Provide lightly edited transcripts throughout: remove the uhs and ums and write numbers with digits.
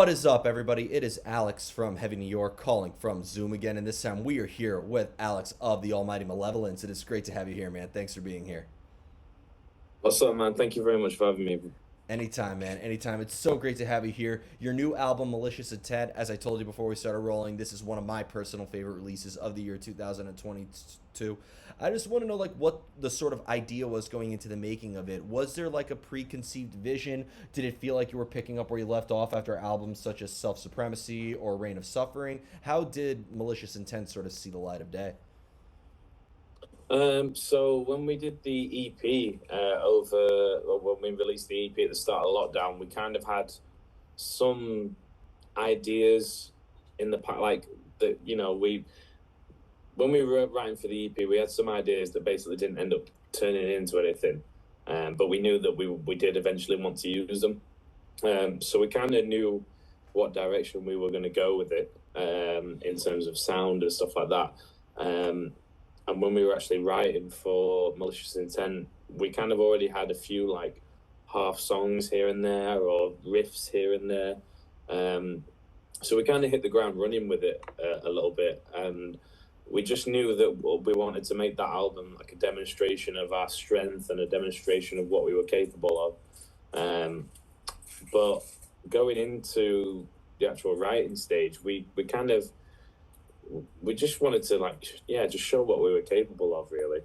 What is up, everybody? It is Alex from Heavy New York calling from Zoom again, and this time we are here with Alex of the Almighty Malevolence. It is great to have you here, man. Thanks for being here. What's up, man? Thank you very much for having me. Anytime, man. Anytime. It's so great to have you here. Your new album, Malicious Intent, as I told you before we started rolling, this is one of my personal favorite releases of the year 2022. I just want to know, like, what the sort of idea was going into the making of it. Was there, like, a preconceived vision? Did it feel like you were picking up where you left off after albums such as Self Supremacy or Reign of Suffering? How did Malicious Intent sort of see the light of day? So when we did the EP or when we released the EP at the start of lockdown, we kind of had some ideas in the like that we when we were writing for the EP, we had some ideas that basically didn't end up turning into anything, but we knew that we did eventually want to use them. So we kind of knew what direction we were going to go with it in terms of sound and stuff like that. And when we were actually writing for Malicious Intent, we kind of already had a few like half songs here and there or riffs here and there. So we kind of hit the ground running with it a little bit, and we just knew that we wanted to make that album like a demonstration of our strength and a demonstration of what we were capable of. But going into the actual writing stage, we kind of we just wanted to just show what we were capable of, really.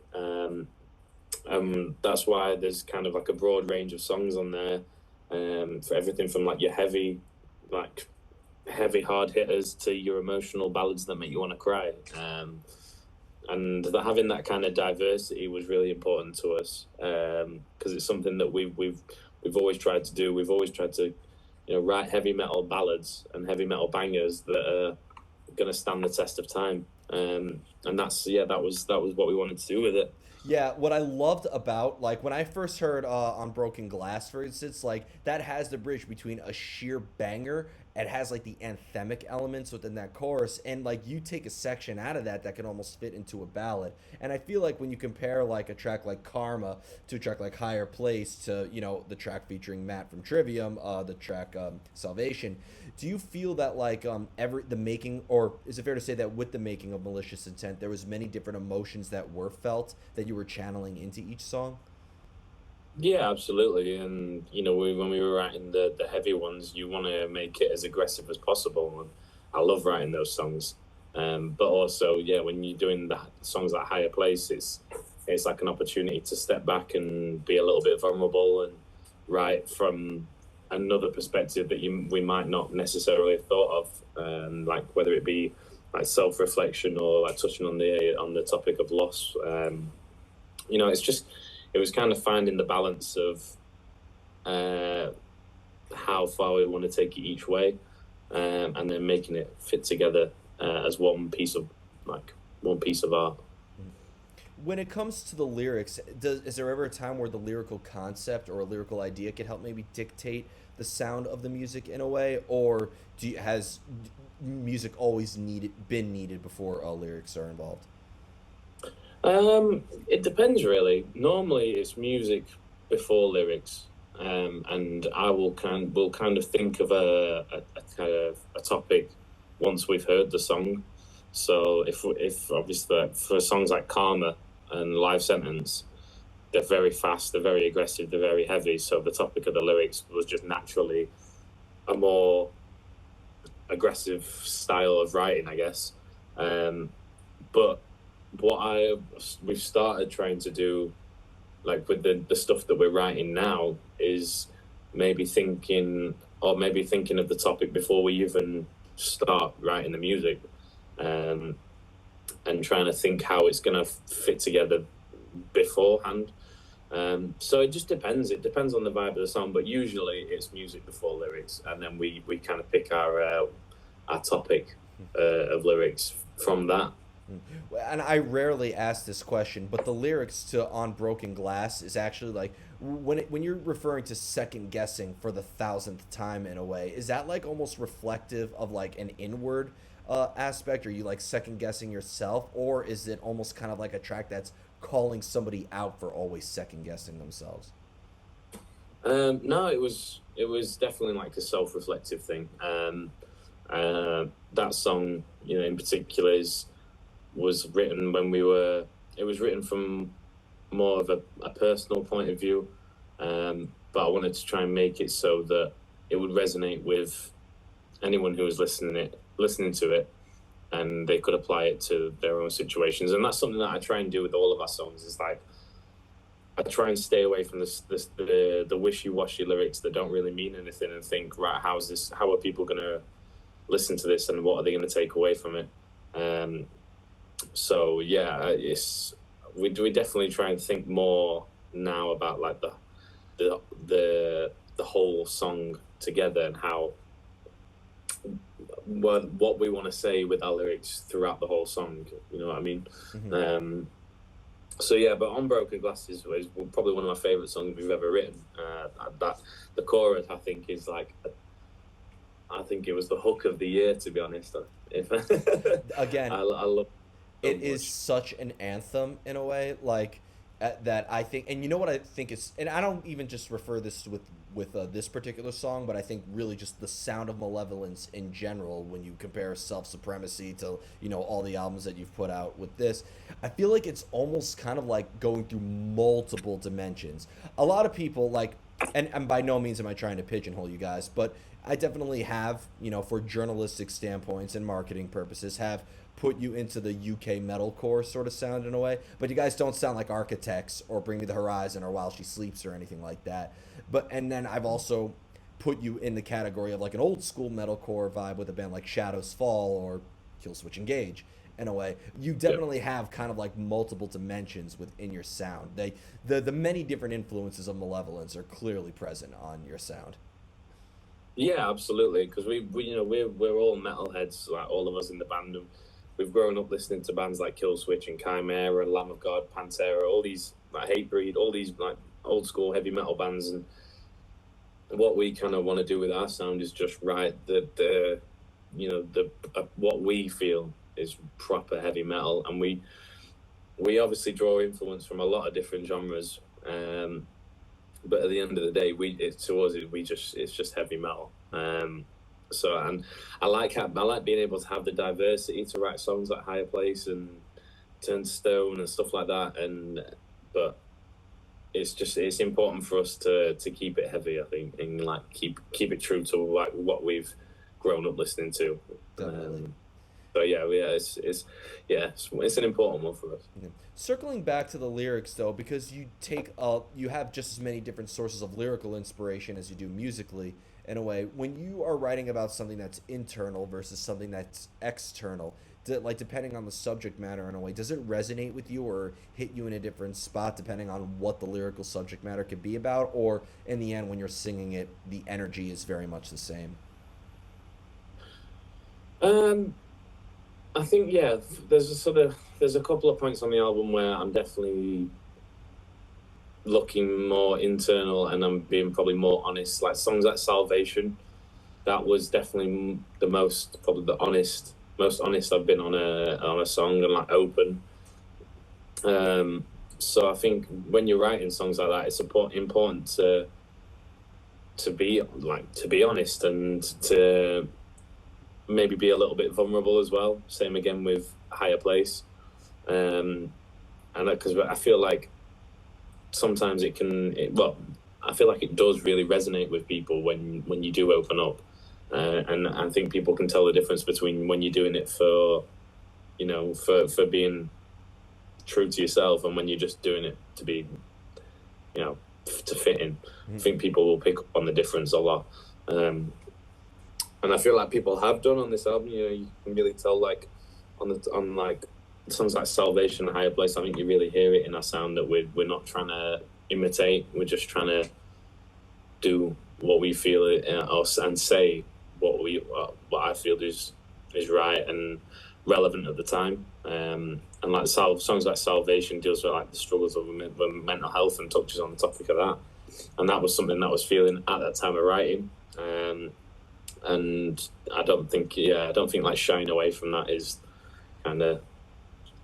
That's why there's kind of like a broad range of songs on there, for everything from like your heavy hard hitters to your emotional ballads that make you want to cry. And having that kind of diversity was really important to us, because it's something that we've always tried to do. We've always tried to write heavy metal ballads and heavy metal bangers that are going to stand the test of time. And that was what we wanted to do with it. Yeah, what I loved about, like, when I first heard on Broken Glass, for instance, like, that has the bridge between a sheer banger. It has, like, the anthemic elements within that chorus, and, like, you take a section out of that can almost fit into a ballad. And I feel like when you compare, like, a track like Karma to a track like Higher Place to, the track featuring Matt from Trivium, the track Salvation, do you feel that, like, the making, or is it fair to say that with the making of Malicious Intent, there was many different emotions that were felt that you were channeling into each song? Yeah, absolutely. And when we were writing the heavy ones, you want to make it as aggressive as possible. And I love writing those songs. But also, yeah, when you're doing the songs like Higher Place, it's like an opportunity to step back and be a little bit vulnerable and write from another perspective that we might not necessarily have thought of, like whether it be like self-reflection or like touching on the topic of loss. It was kind of finding the balance of how far we want to take it each way, and then making it fit together as one piece of art. When it comes to the lyrics, is there ever a time where the lyrical concept or a lyrical idea could help maybe dictate the sound of the music in a way, or has music always been needed before lyrics are involved? It depends, really. Normally, it's music before lyrics, and will kind of think of a kind of a topic once we've heard the song. So if obviously for songs like Karma and Life Sentence, they're very fast, they're very aggressive, they're very heavy. So the topic of the lyrics was just naturally a more aggressive style of writing, I guess. But we've started trying to do, like with the stuff that we're writing now, is maybe thinking of the topic before we even start writing the music, and trying to think how it's going to fit together beforehand. So it just depends. It depends on the vibe of the song, but usually it's music before lyrics, and then we kind of pick our topic of lyrics from that. And I rarely ask this question, but the lyrics to "On Broken Glass" is actually like when you're referring to second guessing for the thousandth time in a way. Is that like almost reflective of like an inward aspect? Are you like second guessing yourself, or is it almost kind of like a track that's calling somebody out for always second guessing themselves? No, it was definitely like a self-reflective thing. That song, you know, in particular, was written when we were. It was written from more of a personal point of view, but I wanted to try and make it so that it would resonate with anyone who was listening to it, and they could apply it to their own situations. And that's something that I try and do with all of our songs. Is like I try and stay away from the wishy-washy lyrics that don't really mean anything, and think, right, how are people going to listen to this, and what are they going to take away from it? So yeah, we definitely try and think more now about like the whole song together, and how what we want to say with our lyrics throughout the whole song. You know what I mean? Mm-hmm. So yeah, but Unbroken Glass is probably one of my favorite songs we've ever written. That the chorus, I think, is like, I think it was the hook of the year, to be honest. Again, I love it is such an anthem in a way, like that I think. And you know what I think is, and I don't even just refer this with this particular song, but I think really just the sound of Malevolence in general. When you compare Self Supremacy to, you know, all the albums that you've put out with this, I feel like it's almost kind of like going through multiple dimensions. A lot of people like, and by no means am I trying to pigeonhole you guys, but I definitely have, you know, for journalistic standpoints and marketing purposes, have put you into the UK metalcore sort of sound in a way. But you guys don't sound like Architects or Bring Me the Horizon or While She Sleeps or anything like that. But and then I've also put you in the category of like an old school metalcore vibe with a band like Shadows Fall or Killswitch Engage. In a way, you definitely have kind of like multiple dimensions within your sound. The many different influences of Malevolence are clearly present on your sound. Yeah, absolutely. Because we you know we're all metalheads, like all of us in the band, and we've grown up listening to bands like Killswitch and Chimera, Lamb of God, Pantera, all these like Hatebreed, all these like old school heavy metal bands. And what we kind of want to do with our sound is just write the you know what we feel is proper heavy metal, and we obviously draw influence from a lot of different genres. But at the end of the day, it's just heavy metal. So, and I like being able to have the diversity to write songs like Higher Place and Turn to Stone and stuff like that. But it's important for us to keep it heavy, I think, and like keep it true to like what we've grown up listening to. Definitely. So yeah, it's an important one for us. Yeah. Circling back to the lyrics though, because you have just as many different sources of lyrical inspiration as you do musically in a way. When you are writing about something that's internal versus something that's external, like depending on the subject matter in a way, does it resonate with you or hit you in a different spot depending on what the lyrical subject matter could be about? Or in the end, when you're singing it, the energy is very much the same? I think there's a couple of points on the album where I'm definitely looking more internal and I'm being probably more honest. Like songs like Salvation, that was definitely probably the most honest I've been on a song, and like open. So I think when you're writing songs like that, it's important to be honest and to maybe be a little bit vulnerable as well. Same again with Higher Place, and because I feel like sometimes I feel like it does really resonate with people when you do open up, and I think people can tell the difference between when you're doing it for being true to yourself and when you're just doing it to be, to fit in. Mm-hmm. I think people will pick up on the difference a lot. And I feel like people have done on this album. You can really tell, like on like songs like Salvation and Higher Place. I think you really hear it in our sound that we're not trying to imitate. We're just trying to do what we feel and say what I feel is right and relevant at the time. And like songs like Salvation deals with like the struggles of mental health and touches on the topic of that. And that was something that I was feeling at that time of writing. And I don't think like shying away from that is kind of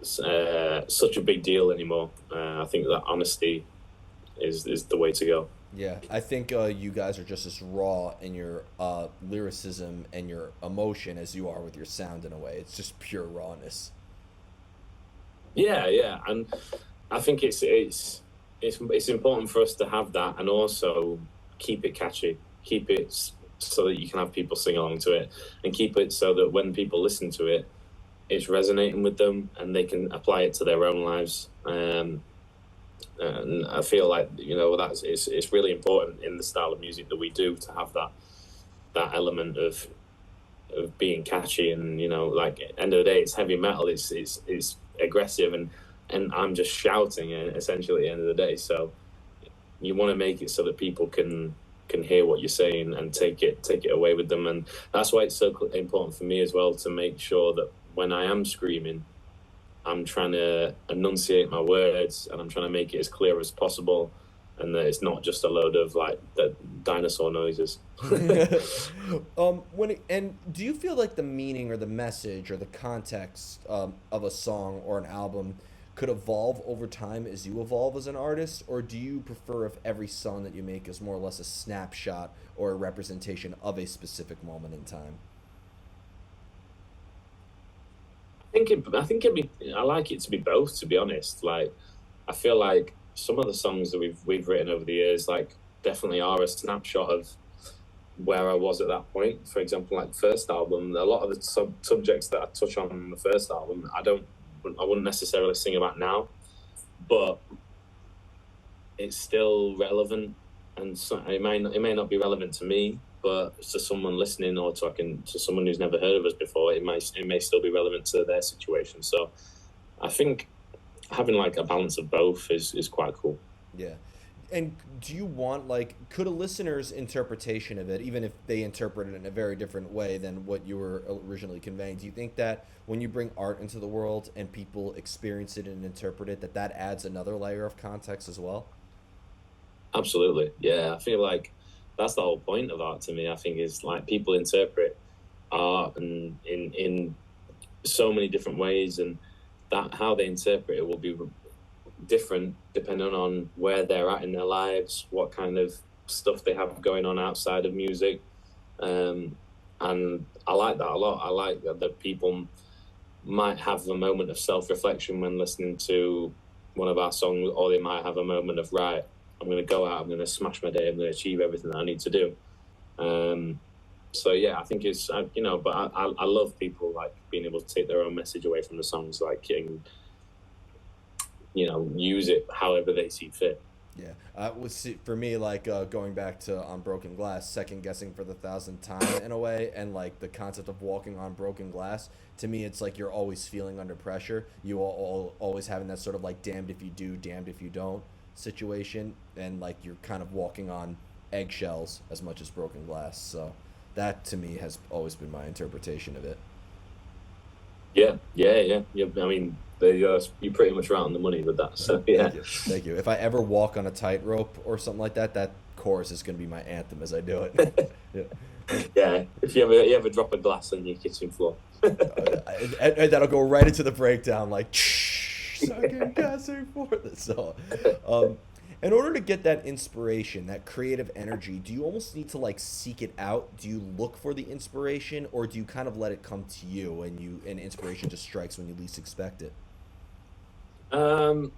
such a big deal anymore. I think that honesty is the way to go. Yeah, I think you guys are just as raw in your lyricism and your emotion as you are with your sound in a way. It's just pure rawness. Yeah, yeah, and I think it's important for us to have that, and also keep it catchy, keep it so that you can have people sing along to it, and keep it so that when people listen to it, it's resonating with them, and they can apply it to their own lives. And I feel like that's it's really important in the style of music that we do to have that element of being catchy, and like end of the day, it's heavy metal. It's aggressive, and I'm just shouting essentially at the end of the day. So you want to make it so that people can hear what you're saying and take it away with them, and that's why it's so important for me as well to make sure that when I am screaming, I'm trying to enunciate my words, and I'm trying to make it as clear as possible, and that it's not just a load of like the dinosaur noises. And do you feel like the meaning or the message or the context of a song or an album could evolve over time as you evolve as an artist, or do you prefer if every song that you make is more or less a snapshot or a representation of a specific moment in time? I like it to be both, to be honest. Like, I feel like some of the songs that we've written over the years, like, definitely are a snapshot of where I was at that point. For example, like the first album, a lot of the subjects that I touch on in the first album, I wouldn't necessarily sing about now, but it's still relevant, and so it may not be relevant to me, but to someone listening, or to someone who's never heard of us before, it may still be relevant to their situation. So I think having like a balance of both is quite cool. Yeah. And do you want, like, could a listener's interpretation of it, even if they interpret it in a very different way than what you were originally conveying, do you think that when you bring art into the world and people experience it and interpret it, that that adds another layer of context as well? Absolutely, yeah. I feel like that's the whole point of art to me. I think is like people interpret art and in so many different ways, and that how they interpret it will be different depending on where they're at in their lives, what kind of stuff they have going on outside of music. Um, and I like that a lot. I like that people might have a moment of self reflection when listening to one of our songs, or they might have a moment of, right, I'm going to go out, I'm going to smash my day, I'm going to achieve everything that I need to do. Um, so yeah, I think it's but I love people like being able to take their own message away from the songs, like and use it however they see fit. Yeah, was for me like going back to on broken glass, second guessing for the thousandth time in a way, and like the concept of walking on broken glass. To me, it's like you're always feeling under pressure. You all always having that sort of like damned if you do, damned if you don't situation, and like you're kind of walking on eggshells as much as broken glass. So that to me has always been my interpretation of it. Yeah, yeah, yeah, yeah. I mean, you're pretty much right on the money with that. So yeah, Thank you, thank you. If I ever walk on a tightrope or something like that, that chorus is going to be my anthem as I do it. Yeah. And yeah. If you ever drop a glass on your kitchen floor. and that'll go right into the breakdown, like second guessing for this. So, um, in order to get that inspiration, that creative energy, do you almost need to like seek it out? Do you look for the inspiration, or do you kind of let it come to you and inspiration just strikes when you least expect it? Um,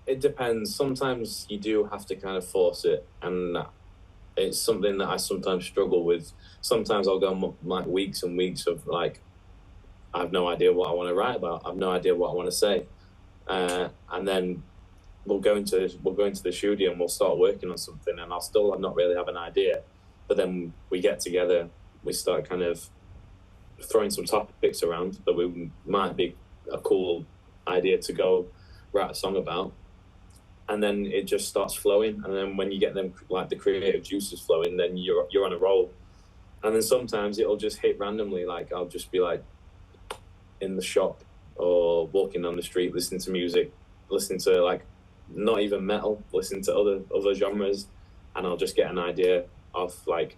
it depends. Sometimes you do have to kind of force it, and it's something that I sometimes struggle with. Sometimes I'll go like weeks and weeks of like I have no idea what I want to write about. I have no idea what I want to say, and then we'll go into the studio and we'll start working on something, and I'll still not really have an idea. But then we get together, we start kind of throwing some topics around that we might be a cool idea to go write a song about, and then it just starts flowing. And then when you get them like the creative juices flowing, then you're on a roll. And then sometimes it'll just hit randomly. Like I'll just be like in the shop or walking on the street, listening to music, listening to like not even metal, listening to other genres, and I'll just get an idea of like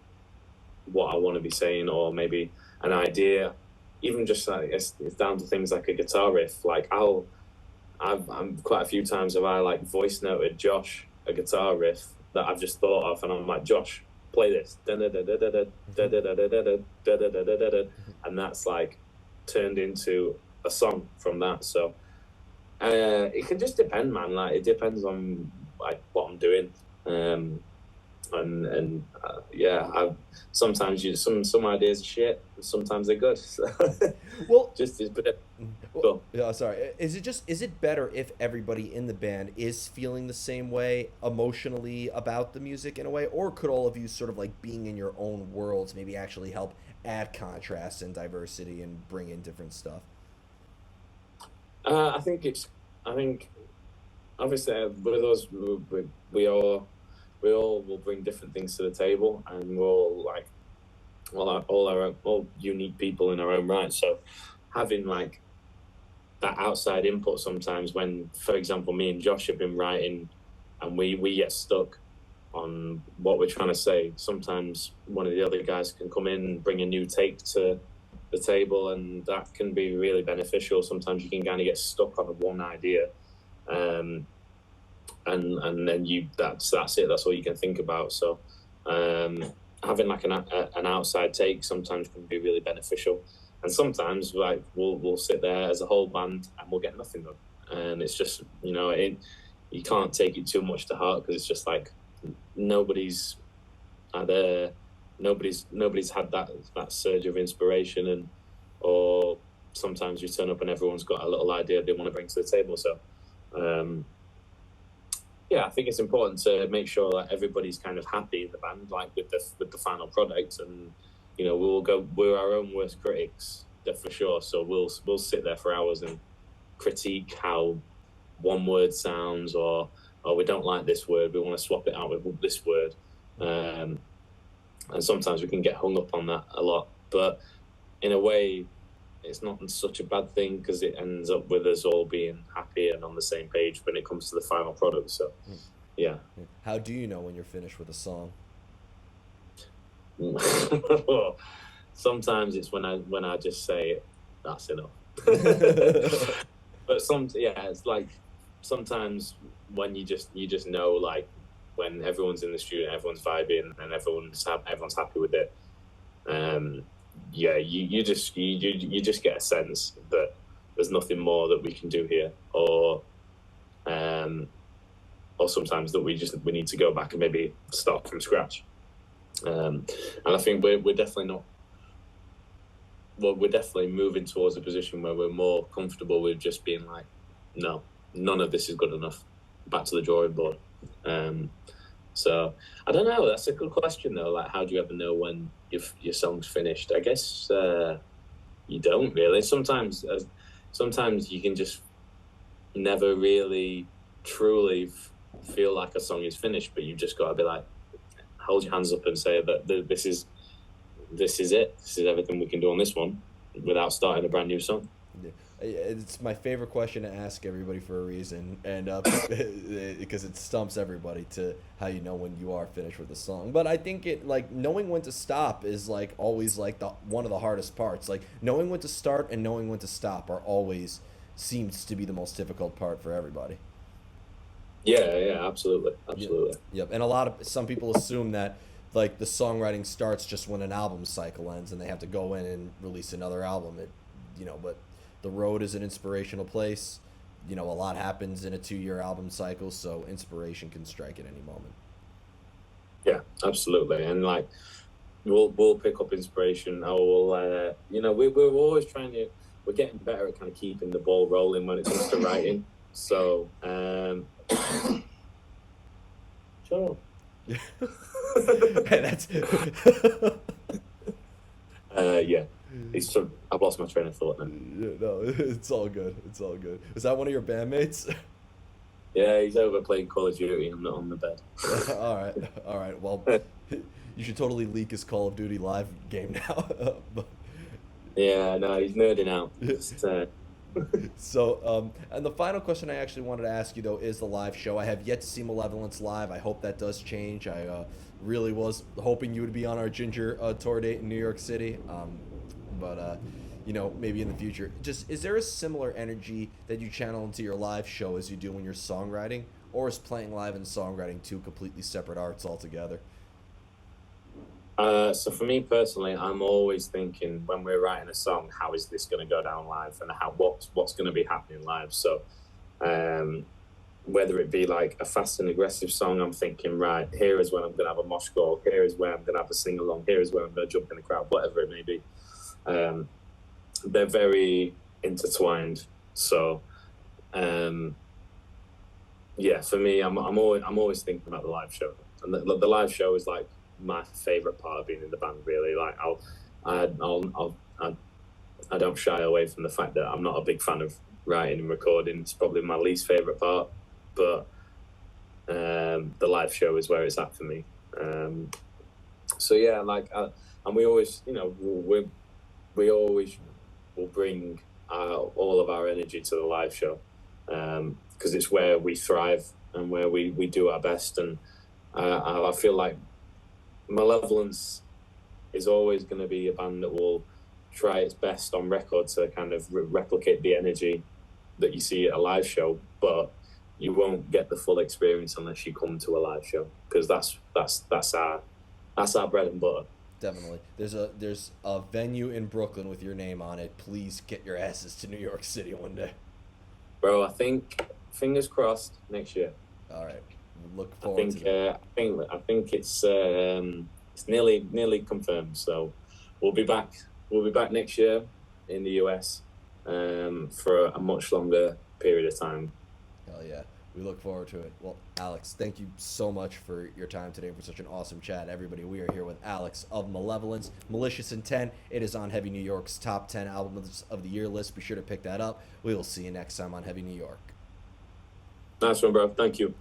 what I want to be saying, or maybe an idea, even just like it's down to things like a guitar riff. Like I'm quite a few times have I like voice noted Josh a guitar riff that I've just thought of, and I'm like, Josh, play this, and that's like turned into a song from that. So it can just depend, man. Like it depends on like what I'm doing. And yeah, sometimes some ideas are shit, sometimes they're good. So Well, just is, but well, yeah, sorry. Is it better if everybody in the band is feeling the same way emotionally about the music in a way, or could all of you sort of like being in your own worlds maybe actually help add contrast and diversity and bring in different stuff? I think obviously with us, we all we all will bring different things to the table, and we're all like all unique people in our own right. So having like that outside input sometimes, when for example me and Josh have been writing and we get stuck on what we're trying to say, sometimes one of the other guys can come in and bring a new take to the table, and that can be really beneficial. Sometimes you can kind of get stuck on one idea, um, and then that's it. That's all you can think about. So having like an outside take sometimes can be really beneficial, and sometimes like we'll sit there as a whole band and we'll get nothing done, and it's just you can't take it too much to heart, because it's just like nobody's had nobody's had that surge of inspiration, and or sometimes you turn up and everyone's got a little idea they want to bring to the table. So um, yeah, I think it's important to make sure that everybody's kind of happy in the band, like with the final product. And we're our own worst critics, for sure. So we'll sit there for hours and critique how one word sounds, or we don't like this word, we want to swap it out with this word. And sometimes we can get hung up on that a lot, but in a way it's not such a bad thing, because it ends up with us all being happy and on the same page when it comes to the final product. So yeah. How do you know when you're finished with a song? Sometimes it's when I just say that's enough. But it's like sometimes when you just know, like when everyone's in the studio, everyone's vibing and everyone's happy with it. You just get a sense that there's nothing more that we can do here, or sometimes that we need to go back and maybe start from scratch. And I think we're definitely not. Well, we're definitely moving towards a position where we're more comfortable with just being like, no, none of this is good enough. Back to the drawing board. So I don't know. That's a good question though. Like, how do you ever know when your song's finished? I guess you don't really. Sometimes you can just never really truly feel like a song is finished, but you just got to be like, hold your hands up and say that this is it. This is everything we can do on this one, without starting a brand new song. It's my favorite question to ask everybody for a reason, and because it stumps everybody to how you know when you are finished with a song. But I think it, like, knowing when to stop is like always like the one of the hardest parts. Like knowing when to start and knowing when to stop are always seems to be the most difficult part for everybody. Yeah, absolutely. Yep. And some people assume that like the songwriting starts just when an album cycle ends and they have to go in and release another album. But the road is an inspirational place. A lot happens in a 2-year album cycle, so inspiration can strike at any moment. Yeah, absolutely. And like we'll pick up inspiration, or we're always we're getting better at kind of keeping the ball rolling when it comes to writing. So sure. Hey, that's yeah. I've lost my train of thought now. No, it's all good. It's all good. Is that one of your bandmates? Yeah, he's over playing Call of Duty. I'm not on the bed. All right. Well, you should totally leak his Call of Duty live game now. Yeah, no, he's nerding out. So, and the final question I actually wanted to ask you though is the live show. I have yet to see Malevolence live. I hope that does change. I really was hoping you would be on our Ginger tour date in New York City. But maybe in the future. Just, is there a similar energy that you channel into your live show as you do when you're songwriting, or is playing live and songwriting two completely separate arts altogether? So for me personally, I'm always thinking when we're writing a song, how is this going to go down live, and what's going to be happening live. So um, whether it be like a fast and aggressive song, I'm thinking, right, here is when I'm going to have a mosh call, here is where I'm going to have a sing along, here is where I'm going to jump in the crowd, whatever it may be. Um, they're very intertwined. So um, yeah, for me, I'm always thinking about the live show, and the live show is like my favorite part of being in the band. Really, like I don't shy away from the fact that I'm not a big fan of writing and recording. It's probably my least favorite part, but the live show is where it's at for me. So yeah, and we always, we always will bring all of our energy to the live show, because it's where we thrive and where we do our best. And I feel like Malevolence is always going to be a band that will try its best on record to kind of replicate the energy that you see at a live show, but you won't get the full experience unless you come to a live show, because that's our bread and butter. Definitely. There's a venue in Brooklyn with your name on it. Please get your asses to New York City one day. Bro, I think fingers crossed next year. All right. Look forward to that. I think it's nearly confirmed. So we'll be back. We'll be back next year in the US for a much longer period of time. Hell yeah. We look forward to it. Well, Alex, thank you so much for your time today, for such an awesome chat. Everybody, we are here with Alex of Malevolence, Malicious Intent. It is on Heavy New York's top 10 albums of the year list. Be sure to pick that up. We will see you next time on Heavy New York. Nice one, bro. Thank you.